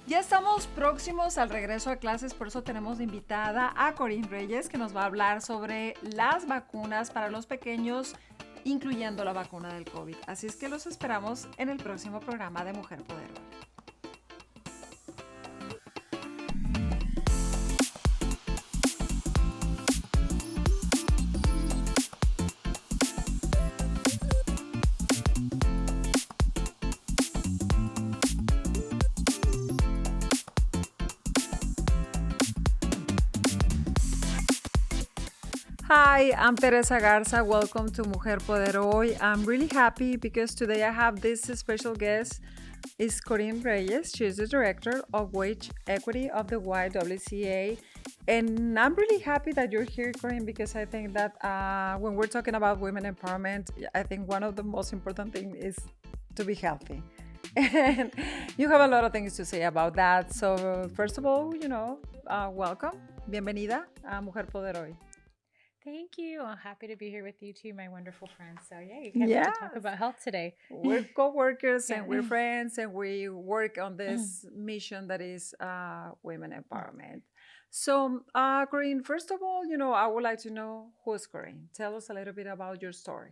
Ya estamos próximos al regreso a clases, por eso tenemos de invitada a Corin Reyes, que nos va a hablar sobre las vacunas para los pequeños, incluyendo la vacuna del COVID. Así es que los esperamos en el próximo programa de Mujer Poder. Hi, I'm Teresa Garza. Welcome to Mujer Poder Hoy. I'm really happy because today I have this special guest. Is Corin Reyes. She's the director of wage equity of the YWCA. And I'm really happy that you're here, Corin, because I think that when we're talking about women empowerment, I think one of the most important things is to be healthy. And you have a lot of things to say about that. So first of all, welcome. Bienvenida a Mujer Poder Hoy. Thank you. I'm happy to be here with you too, my wonderful friends. So you can't wait to talk about health today. We're co-workers and we're friends and we work on this mission that is women empowerment. So, Corin, first of all, I would like to know who's Corin. Tell us a little bit about your story.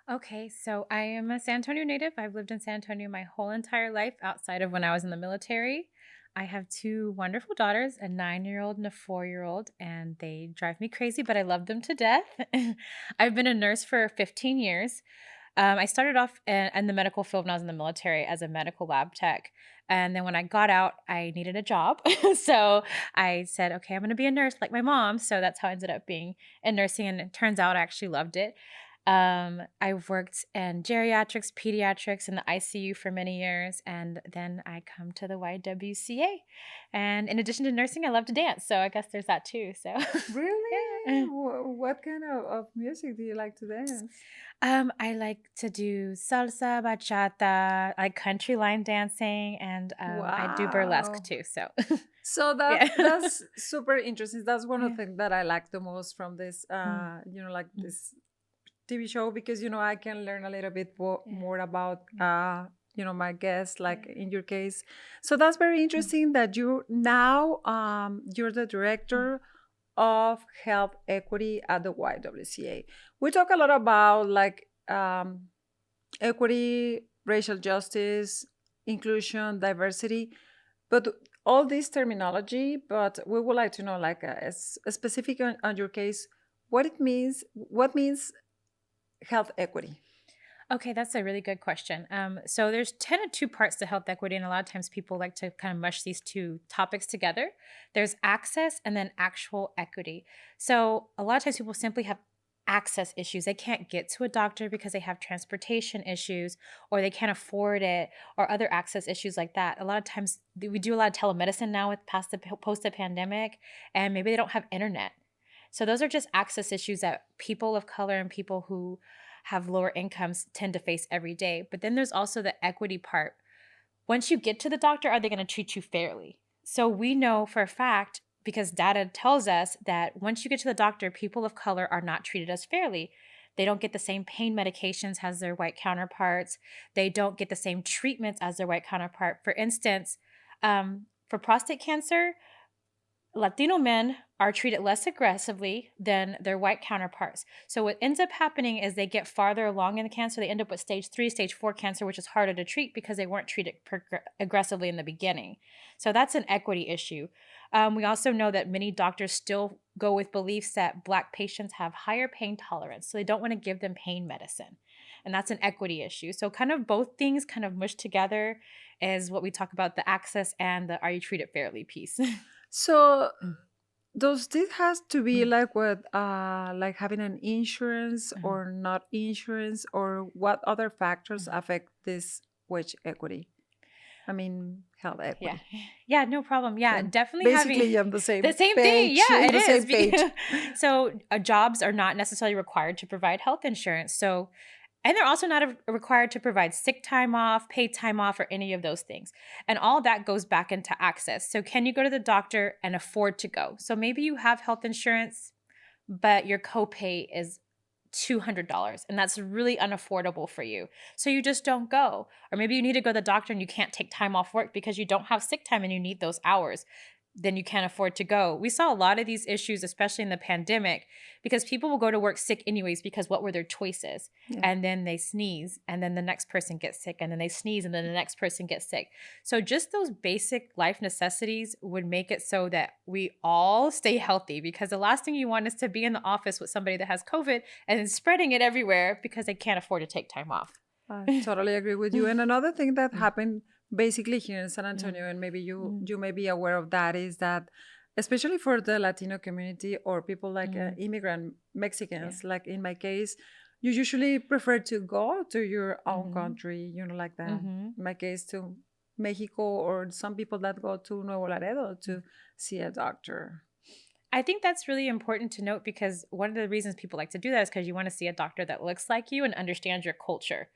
Okay, so I am a San Antonio native. I've lived in San Antonio my whole entire life outside of when I was in the military. I have two wonderful daughters, a 9-year-old and a 4-year-old, and they drive me crazy, but I love them to death. I've been a nurse for 15 years. I started off in the medical field when I was in the military as a medical lab tech. And then when I got out, I needed a job. So I said, okay, I'm going to be a nurse like my mom. So that's how I ended up being in nursing. And it turns out I actually loved it. I've worked in geriatrics, pediatrics, in the ICU for many years, and then I come to the YWCA. And in addition to nursing, I love to dance, so I guess there's that too. So really, what kind of music do you like to dance? I like to do salsa, bachata, like country line dancing, and I do burlesque too. So that's super interesting. That's one of the things that I like the most from this, this TV show, because I can learn a little bit more about my guests, like in your case. So that's very interesting that you now you're the director of health equity at the YWCA. We talk a lot about equity, racial justice, inclusion, diversity, but all this terminology. But we would like to know, a specific on your case, what means health equity? Okay, that's a really good question. So there's kind of two parts to health equity, and a lot of times people like to kind of mush these two topics together. There's access and then actual equity. So a lot of times people simply have access issues. They can't get to a doctor because they have transportation issues, or they can't afford it, or other access issues like that. A lot of times we do a lot of telemedicine now with post the pandemic, and maybe they don't have internet. So those are just access issues that people of color and people who have lower incomes tend to face every day. But then there's also the equity part. Once you get to the doctor, are they going to treat you fairly? So we know for a fact, because data tells us, that once you get to the doctor, people of color are not treated as fairly. They don't get the same pain medications as their white counterparts. They don't get the same treatments as their white counterpart. For instance, for prostate cancer, Latino men are treated less aggressively than their white counterparts. So what ends up happening is they get farther along in the cancer. They end up with stage 3, stage 4 cancer, which is harder to treat because they weren't treated aggressively in the beginning. So that's an equity issue. We also know that many doctors still go with beliefs that Black patients have higher pain tolerance. So they don't want to give them pain medicine. And that's an equity issue. So kind of both things kind of mushed together is what we talk about, the access and the are you treated fairly piece. So does this has to be like having an insurance or not insurance, or what other factors affect this wage equity? I mean, health equity. Yeah, no problem. Yeah, definitely basically on the same page, thing. Yeah, it is. So jobs are not necessarily required to provide health insurance. So And they're also not required to provide sick time off, paid time off, or any of those things. And all that goes back into access. So can you go to the doctor and afford to go? So maybe you have health insurance, but your copay is $200, and that's really unaffordable for you. So you just don't go. Or maybe you need to go to the doctor and you can't take time off work because you don't have sick time and you need those hours. Then you can't afford to go. We saw a lot of these issues, especially in the pandemic, because people will go to work sick anyways because what were their choices? Yeah. And then they sneeze, and then the next person gets sick, and then they sneeze, and then the next person gets sick. So just those basic life necessities would make it so that we all stay healthy, because the last thing you want is to be in the office with somebody that has COVID and then spreading it everywhere because they can't afford to take time off. I totally agree with you. And another thing that happened basically here in San Antonio, and maybe you may be aware of that, is that especially for the Latino community or people like immigrant Mexicans, like in my case, you usually prefer to go to your own country, like that. In my case, to Mexico, or some people that go to Nuevo Laredo to see a doctor. I think that's really important to note, because one of the reasons people like to do that is because you want to see a doctor that looks like you and understands your culture.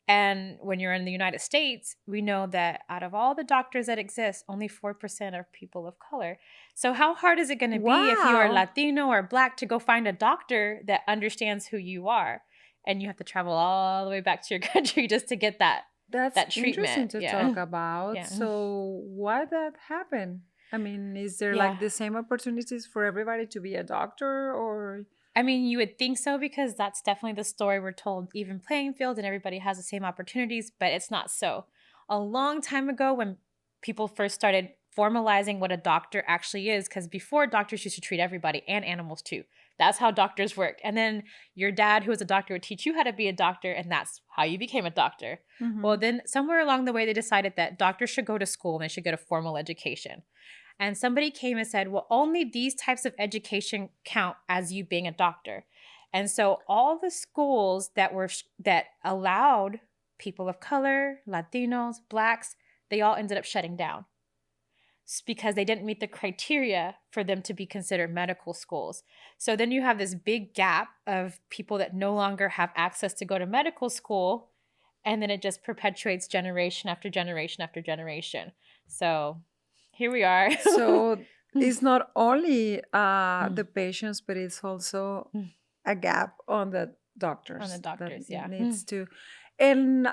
And when you're in the United States, we know that out of all the doctors that exist, only 4% are people of color. So how hard is it going to be if you are Latino or Black to go find a doctor that understands who you are? And you have to travel all the way back to your country just to get that treatment. Interesting to talk about. Yeah. So why that happen? I mean, is there like the same opportunities for everybody to be a doctor, or? I mean, you would think so, because that's definitely the story we're told, even playing field, and everybody has the same opportunities, but it's not so. A long time ago, when people first started formalizing what a doctor actually is, because before, doctors used to treat everybody and animals too. That's how doctors worked. And then your dad, who was a doctor, would teach you how to be a doctor, and that's how you became a doctor. Well, then somewhere along the way, they decided that doctors should go to school and they should get a formal education. And somebody came and said, well, only these types of education count as you being a doctor. And so all the schools that allowed people of color, Latinos, Blacks, they all ended up shutting down. It's because they didn't meet the criteria for them to be considered medical schools. So then you have this big gap of people that no longer have access to go to medical school, and then it just perpetuates generation after generation after generation. So here we are. So it's not only the patients, but it's also a gap on the doctors. On the doctors, that needs to. And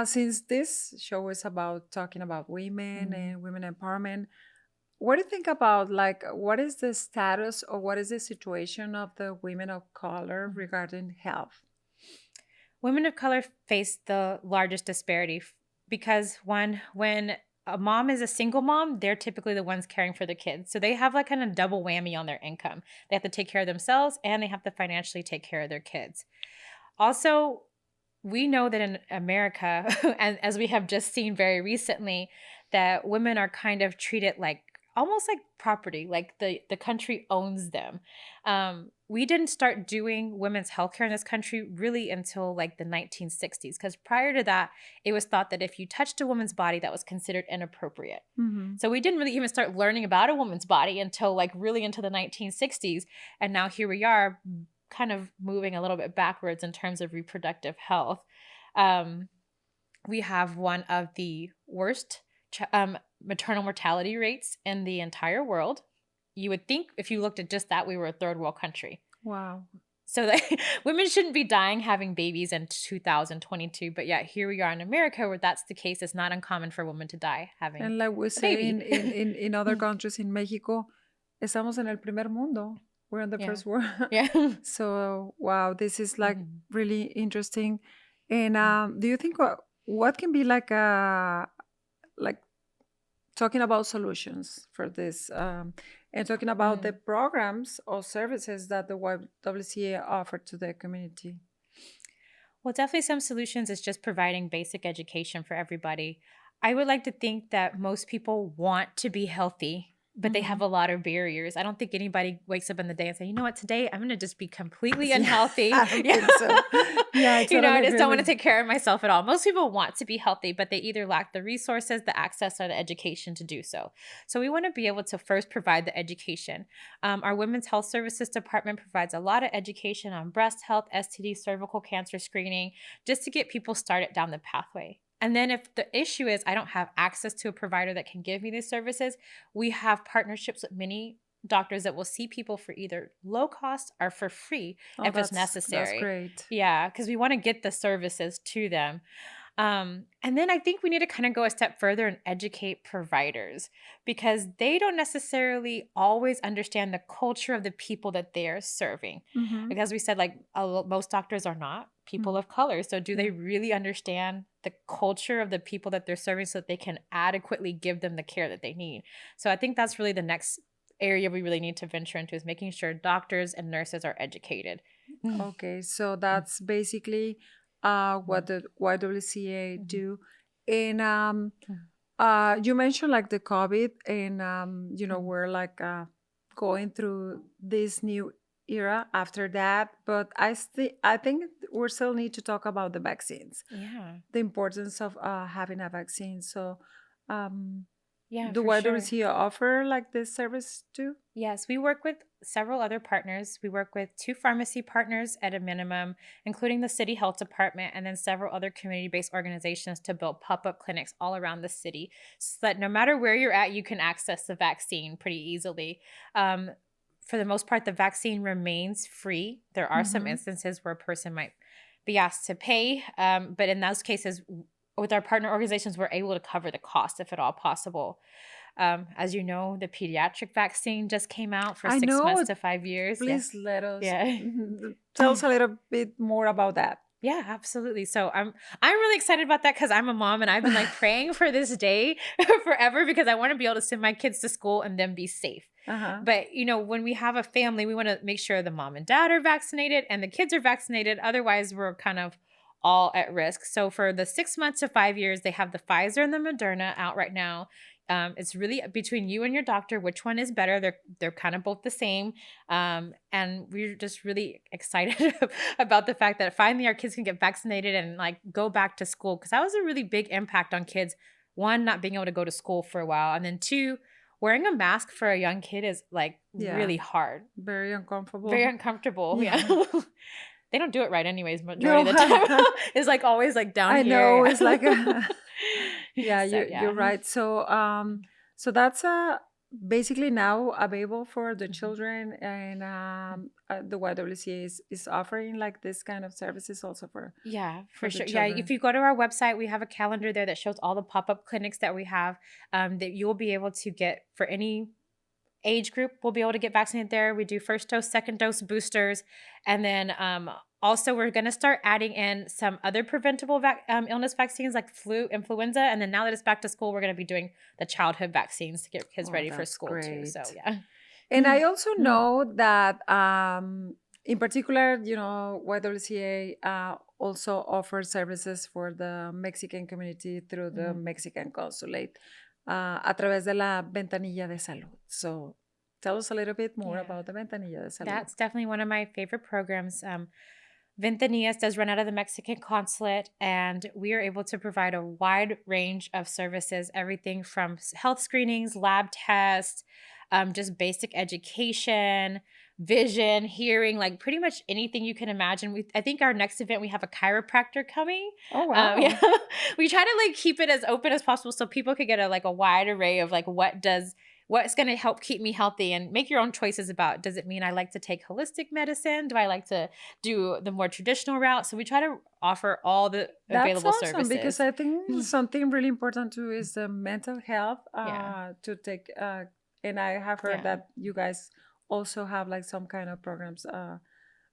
since this show is about talking about women and women empowerment, what do you think about, like, what is the status or what is the situation of the women of color regarding health? Women of color face the largest disparity because when a mom is a single mom, they're typically the ones caring for the kids. So they have like kind of double whammy on their income. They have to take care of themselves and they have to financially take care of their kids. Also, we know that in America, and as we have just seen very recently, that women are kind of treated like almost like property, like the country owns them. We didn't start doing women's healthcare in this country really until like the 1960s, because prior to that, it was thought that if you touched a woman's body, that was considered inappropriate. So we didn't really even start learning about a woman's body until like really into the 1960s. And now here we are, kind of moving a little bit backwards in terms of reproductive health. We have one of the worst maternal mortality rates in the entire world. You would think if you looked at just that, we were a third world country. Wow. So that women shouldn't be dying having babies in 2022. But yeah, here we are in America where that's the case. It's not uncommon for women to die having and like we say in other countries, in Mexico, estamos en el primer mundo. We're in the first world. Yeah. So, wow, this is like really interesting. And do you think what can be like talking about solutions for this and talking about the programs or services that the YWCA offer to the community? Well, definitely some solutions is just providing basic education for everybody. I would like to think that most people want to be healthy, but they have a lot of barriers. I don't think anybody wakes up in the day and say, you know what, today I'm going to just be completely unhealthy. I don't think so. Yeah, I totally I just don't want to take care of myself at all. Most people want to be healthy, but they either lack the resources, the access, or the education to do so. So we want to be able to first provide the education. Our Women's Health Services Department provides a lot of education on breast health, STD, cervical cancer screening, just to get people started down the pathway. And then if the issue is I don't have access to a provider that can give me these services, we have partnerships with many doctors that will see people for either low cost or for free if it's necessary. That's great. Yeah, because we want to get the services to them. And then I think we need to kind of go a step further and educate providers because they don't necessarily always understand the culture of the people that they are serving. Mm-hmm. Like, as we said, like most doctors are not people of color. So do they really understand the culture of the people that they're serving so that they can adequately give them the care that they need? So I think that's really the next area we really need to venture into is making sure doctors and nurses are educated. Okay, so that's basically what the YWCA do. And you mentioned like the COVID, and we're like going through this new era after that. But I think we still need to talk about the vaccines, the importance of having a vaccine. So, do for sure. YWCA offer like this service too? Yes, we work with several other partners. We work with 2 pharmacy partners at a minimum, including the city health department, and then several other community-based organizations to build pop-up clinics all around the city so that no matter where you're at, you can access the vaccine pretty easily. For the most part, the vaccine remains free. There are some instances where a person might be asked to pay, but in those cases, with our partner organizations, we're able to cover the cost if at all possible. As you know, the pediatric vaccine just came out for 6 months to 5 years. Please let us tell us a little bit more about that. Yeah, absolutely. So I'm really excited about that because I'm a mom and I've been like praying for this day forever because I want to be able to send my kids to school and then be safe. But when we have a family, we want to make sure the mom and dad are vaccinated and the kids are vaccinated. Otherwise, we're kind of all at risk. So for the 6 months to 5 years, they have the Pfizer and the Moderna out right now. It's really between you and your doctor, which one is better. They're kind of both the same. And we're just really excited about the fact that finally our kids can get vaccinated and like go back to school. Cause that was a really big impact on kids. 1, not being able to go to school for a while. And then 2, wearing a mask for a young kid is like really hard. Very uncomfortable. Very uncomfortable. Yeah. They don't do it right anyways, majority of the time. It's like always like down here. I know. It's like you're right. So that's basically now available for the children, and the YWCA is offering like this kind of services also for for sure. Yeah, if you go to our website, we have a calendar there that shows all the pop-up clinics that we have that you'll be able to get for any age group. We'll be able to get vaccinated there. We do first dose, second dose, boosters, and then also we're going to start adding in some other preventable illness vaccines like flu, influenza, and then now that it's back to school, we're going to be doing the childhood vaccines to get kids ready for school too. So and I also know that in particular, YWCA also offers services for the Mexican community through the Mexican consulate. A través de la ventanilla de salud. So tell us a little bit more about the ventanilla de salud. That's definitely one of my favorite programs. Ventanillas does run out of the Mexican consulate, and we are able to provide a wide range of services, everything from health screenings, lab tests, just basic education, vision, hearing, like pretty much anything you can imagine. I think our next event, we have a chiropractor coming. Oh, wow. We try to like keep it as open as possible so people could get a wide array of like what's going to help keep me healthy, and make your own choices about, does it mean I like to take holistic medicine? Do I like to do the more traditional route? So we try to offer all the available services. That's awesome, because I think something really important too is the mental health to take, and I have heard that you guys also have like some kind of programs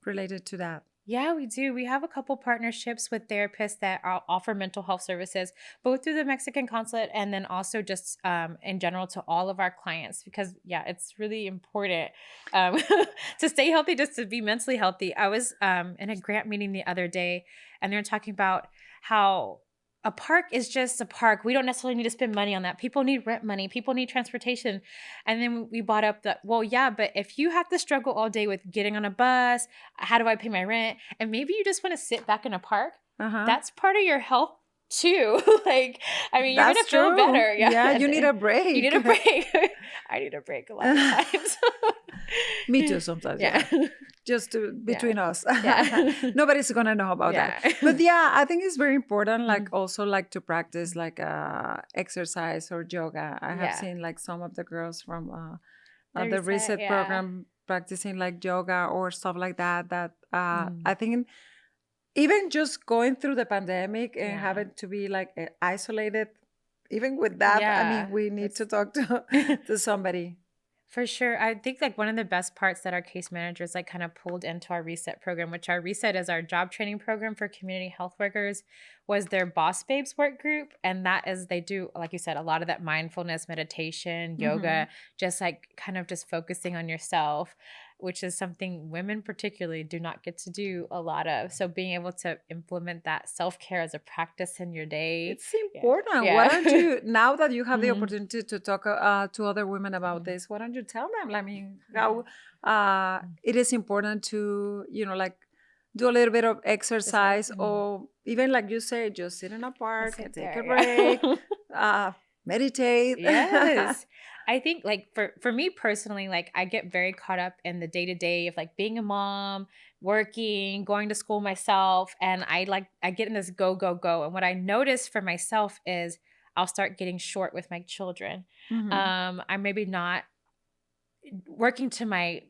related to that. Yeah, we do. We have a couple partnerships with therapists that offer mental health services, both through the Mexican consulate and then also just in general to all of our clients, because it's really important to stay healthy, just to be mentally healthy. I was in a grant meeting the other day, and they were talking about how a park is just a park. We don't necessarily need to spend money on that. People need rent money. People need transportation. And then we brought up that, but if you have to struggle all day with getting on a bus, how do I pay my rent? And maybe you just want to sit back in a park. That's part of your health too. Like, I mean, you're going to feel better. Yeah, you need a break. You need a break. I need a break a lot of times. Me too sometimes. Yeah. Just between us. Yeah. Nobody's going to know about that. But I think it's very important, like also like to practice like exercise or yoga. I have seen like some of the girls from the reset yeah. program, practicing like yoga or stuff like that. That Mm, I think even just going through the pandemic and yeah. having to be like isolated, even with that, I Yeah. mean, we need to talk to to somebody. For sure. I think like one of the best parts that our case managers like kind of pulled into our reset program, which our reset is our job training program for community health workers, was their Boss Babes work group. And that is, they do, like you said, a lot of that mindfulness, meditation, Hmm. yoga, just like kind of just focusing on yourself, which is something women particularly do not get to do a lot of. So being able to implement that self-care as a practice in your day. It's Yeah. important. Why don't Yeah. you, now that you have the Mhm. opportunity to talk to other women about Mhm. this, why don't you tell them? I mean, Yeah. how Mm. it is important to, like do a little bit of Just right. exercise, or even like you say, just sit in a Just park, sit take a there. break, Yeah. meditate. Yes. I think like for me personally, like I get very caught up in the day to day of like being a mom, working, going to school myself, and I get in this go go go. And what I notice for myself is I'll start getting short with my children. Hmm. I'm maybe not working to my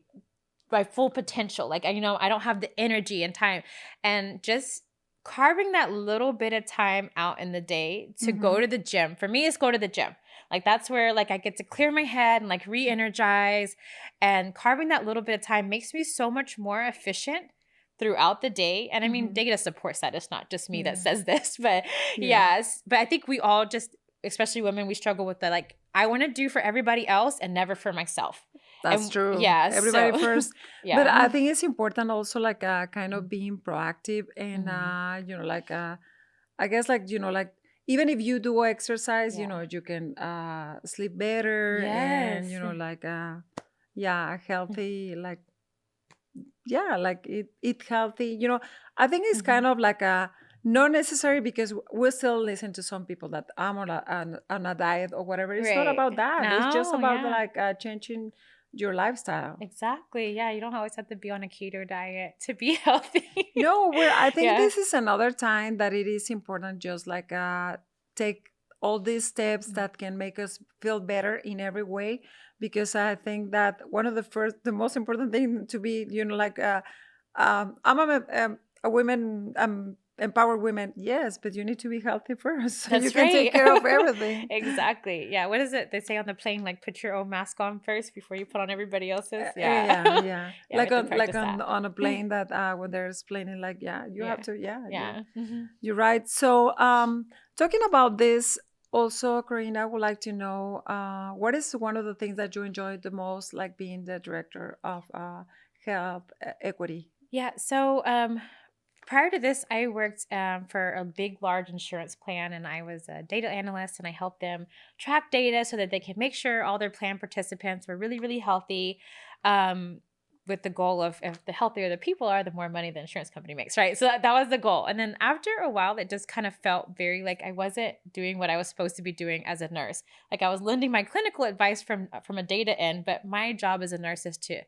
full potential. Like I don't have the energy and time, and just carving that little bit of time out in the day to go Hmm. to the gym. For me, it's go to the gym. Like that's where like I get to clear my head and like re-energize, and carving that little bit of time makes me so much more efficient throughout the day. And I mean, Hmm. data supports that. It's not just me that Yeah. says this, but Yeah. yes. But I think we all just, especially women, we struggle with the like, I want to do for everybody else and never for myself. That's And true. yeah, Everybody so first. But yeah. I think it's important also like kind of Mhm. being proactive and Mhm. like I guess like like even if you do exercise, Yeah. you can sleep better and Yes. like yeah, Mm. healthy, like yeah, like eat healthy. I think it's kind Mhm. of like a not necessary, because we still listen to some people that I'm on a diet or whatever. It's not Right. about that. It's just No, about yeah. like changing your lifestyle. Exactly. Yeah, you don't always have to be on a keto diet to be healthy. No, I think Yeah. this is another time that it is important, just like take all these steps Mm. that can make us feel better in every way, because I think that one of the most important thing to be, like I'm a women, empowered women, yes, but you need to be healthy first so you That's can take right. care of everything. Exactly. Yeah. What is it they say on the plane? Like, put your own mask on first before you put on everybody else's. Yeah. Yeah, yeah, Yeah, we have to like practice that. on a plane, that when they're explaining, like, yeah, you have Yeah. to, yeah, Yeah. Hmm. you're right. So, talking about this, also, Corina, I would like to know what is one of the things that you enjoyed the most, like being the director of health equity? Yeah. So, prior to this, I worked for a big, large insurance plan, and I was a data analyst, and I helped them track data so that they could make sure all their plan participants were really, really healthy. Um, with the goal of if the healthier the people are, the more money the insurance company makes, right? So that was the goal. And then after a while, it just kind of felt very like I wasn't doing what I was supposed to be doing as a nurse. Like I was lending my clinical advice from a data end, but my job as a nurse is to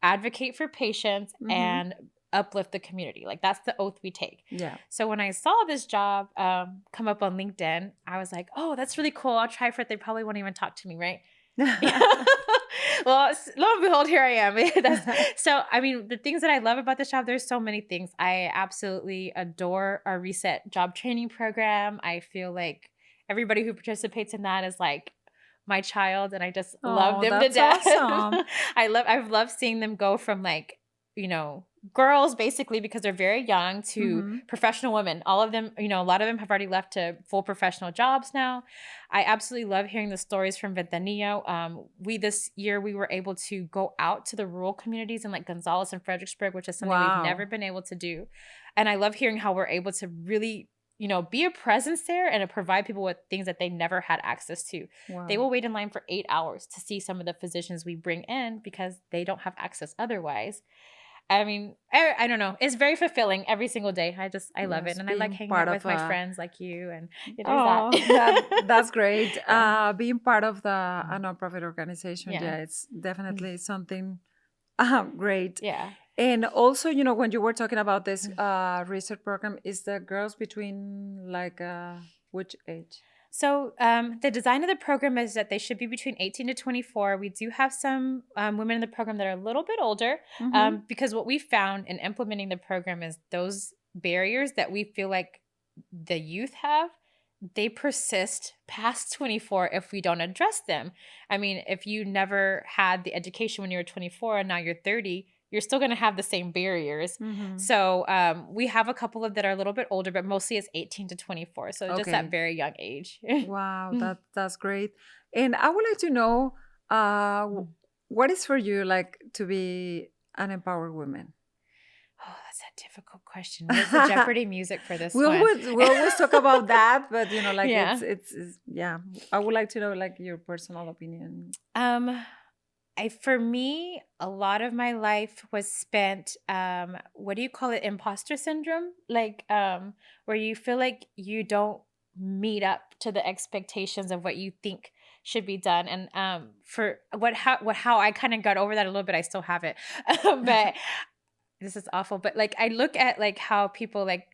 advocate for patients Mm-hmm. and uplift the community. Like that's the oath we take. Yeah. So when I saw this job come up on LinkedIn, I was like, oh, that's really cool. I'll try for it. They probably won't even talk to me, right? Well, lo and behold, here I am. So, I mean, the things that I love about this job, there's so many things. I absolutely adore our Reset job training program. I feel like everybody who participates in that is like my child, and I just love Oh, them to that's death. awesome. I've loved seeing them go from like, you know, girls basically because they're very young to Mm-hmm. professional women. All of them, a lot of them have already left to full professional jobs now. I absolutely love hearing the stories from Ventanillo. This year we were able to go out to the rural communities in like Gonzales and Fredericksburg, which is something we've never Wow. been able to do. And I love hearing how we're able to really, be a presence there and to provide people with things that they never had access to. They Wow. will wait in line for 8 hours to see some of the physicians we bring in because they don't have access otherwise. I mean, I don't know. It's very fulfilling every single day. I love it. Yes, And I like being hanging part out of with my friends like you. And there's that. oh, that's great. Yeah. Being part of a Mm. nonprofit organization, Yeah. yeah, it's Mm. definitely something great. Yeah. And also, when you were talking about this Mm. research program, is the girls between like which age? So the design of the program is that they should be between 18 to 24. We do have some women in the program that are a little bit older because what we found in implementing the program is those barriers that we feel like the youth have, they persist past 24 if we don't address them. I mean, if you never had the education when you were 24 and now you're 30, you're still going to have the same barriers. So we have a couple of that are a little bit older, but mostly it's 18 to 24. So just that very young age. Wow, that's great. And I would like to know what is for you like to be an empowered woman? Oh, that's a difficult question. Where's the Jeopardy music for this one? We always talk about that, but you know, like it's yeah. I would like to know like your personal opinion. For me, a lot of my life was spent, what do you call it? Imposter syndrome? Like, where you feel like you don't meet up to the expectations of what you think should be done. And for how I kind of got over that a little bit, I still have it. But this is awful. But like, I look at like how people like,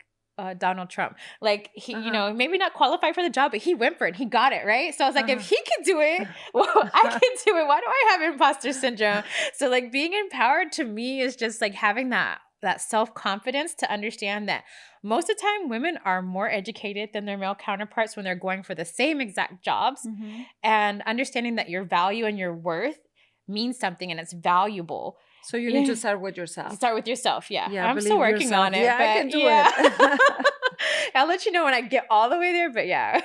Donald Trump, like he, you know, maybe not qualified for the job, but he went for it. He got it, right? So I was like, if he can do it, well, I can do it. Why do I have imposter syndrome? So like being empowered to me is just like having that self-confidence to understand that most of the time women are more educated than their male counterparts when they're going for the same exact jobs, and understanding that your value and your worth means something and it's valuable. So you need to start with yourself. Start with yourself, yeah. I'm still working on it. Yeah, but I can do it. I'll let you know when I get all the way there, but yeah.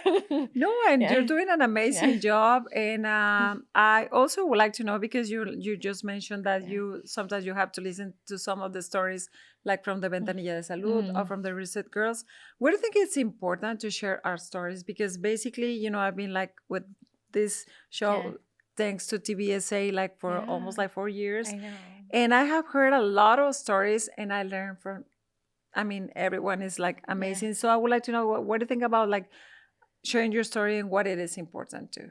No, and you're doing an amazing job. And I also would like to know, because you just mentioned that you sometimes you have to listen to some of the stories like from the Ventanilla de Salud or from the Reset Girls. What do you think it's important to share our stories? Because basically, you know, I've been like with this show thanks to TBSA like for almost like 4 years. I know. And I have heard a lot of stories and I learned from, I mean, everyone is like amazing. So I would like to know what do you think about like sharing your story and what it is important to?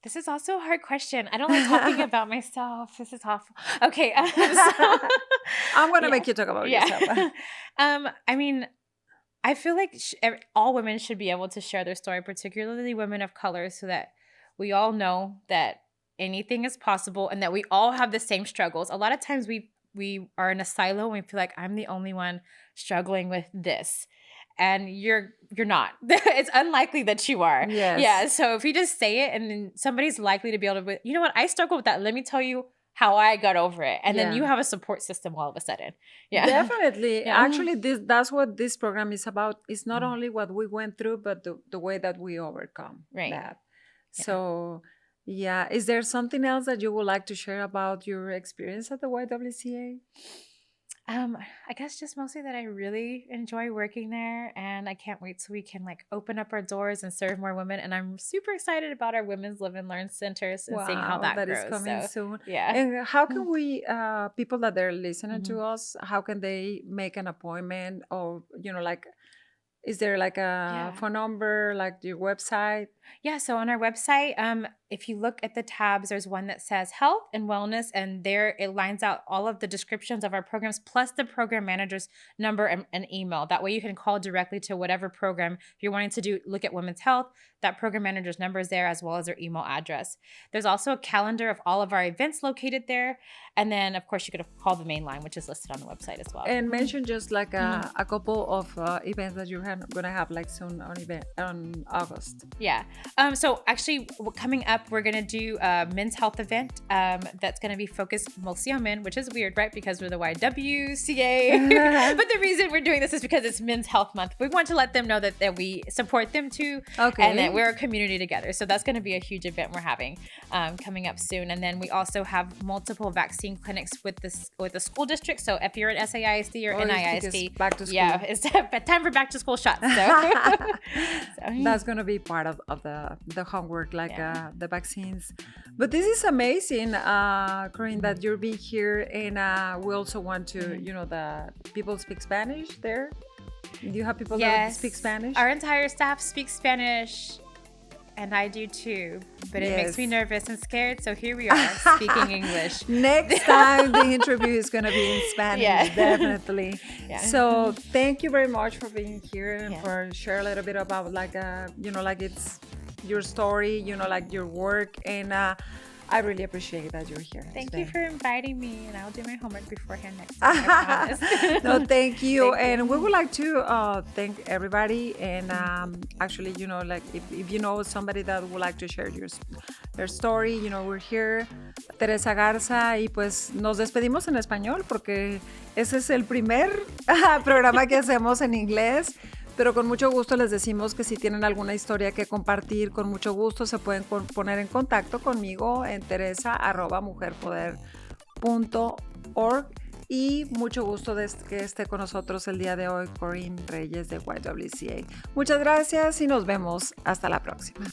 This is also a hard question. I don't like talking about myself. This is awful. Okay. I'm going to make you talk about yourself. I mean, I feel like all women should be able to share their story, particularly women of color, so that we all know that anything is possible and that we all have the same struggles. A lot of times we are in a silo and we feel like I'm the only one struggling with this. And you're not. It's unlikely that you are. Yes. Yeah. So if you just say it, and then somebody's likely to be able to, you know what, I struggle with that. Let me tell you how I got over it. And then you have a support system all of a sudden. Yeah. Definitely. Yeah. Actually, that's what this program is about. It's not only what we went through, but the way that we overcome that. Yeah. So, yeah. Is there something else that you would like to share about your experience at the YWCA? I guess just mostly that I really enjoy working there, and I can't wait till we can like open up our doors and serve more women. And I'm super excited about our Women's Live and Learn centers and seeing how that grows. Is coming soon. Yeah. And how can we, people that are listening to us, how can they make an appointment, or you know, like, is there like a phone number, like your website? Yeah, so on our website, if you look at the tabs, there's one that says health and wellness, and there it lines out all of the descriptions of our programs plus the program manager's number and email. That way you can call directly to whatever program you're wanting to look at women's health. That program manager's number is there, as well as their email address. There's also a calendar of all of our events located there. And then, of course, you could call the main line, which is listed on the website as well. And mention just like a couple of events that you're going to have like soon on August. Yeah. So actually coming up, we're going to do a men's health event that's going to be focused mostly on men, which is weird, right? Because we're the YWCA. But the reason we're doing this is because it's Men's Health Month. We want to let them know that we support them too. Okay. And that we're a community together. So that's going to be a huge event we're having coming up soon. And then we also have multiple vaccine clinics with the school district. So if you're at SAISD or NISD, back to school. Yeah, it's time for back to school shots. So, that's going to be part of the homework, like the vaccines. But this is amazing, Corin, that you're being here. And we also want to, you know, the people speak Spanish there. Do you have people that speak Spanish? Our entire staff speaks Spanish. And I do too, but it makes me Yes. nervous and scared. So here we are speaking English. Next time the interview is going to be in Spanish, Yeah. definitely. Yeah. So thank you very much for being here and Yeah. for share a little bit about like, like it's your story, like your work. And I really appreciate that you're here. Thank today. you for inviting me, and I'll do my homework beforehand next time. I promise. No, thank you. Thank you. And we would like to thank everybody. And actually, like if you know somebody that would like to share their story, we're here, Teresa Garza, y pues nos despedimos en español porque ese es el primer programa que hacemos en inglés. Pero con mucho gusto les decimos que si tienen alguna historia que compartir, con mucho gusto se pueden poner en contacto conmigo en teresa@mujerpoder.org. Y mucho gusto de que esté con nosotros el día de hoy Corin Reyes de YWCA. Muchas gracias y nos vemos hasta la próxima.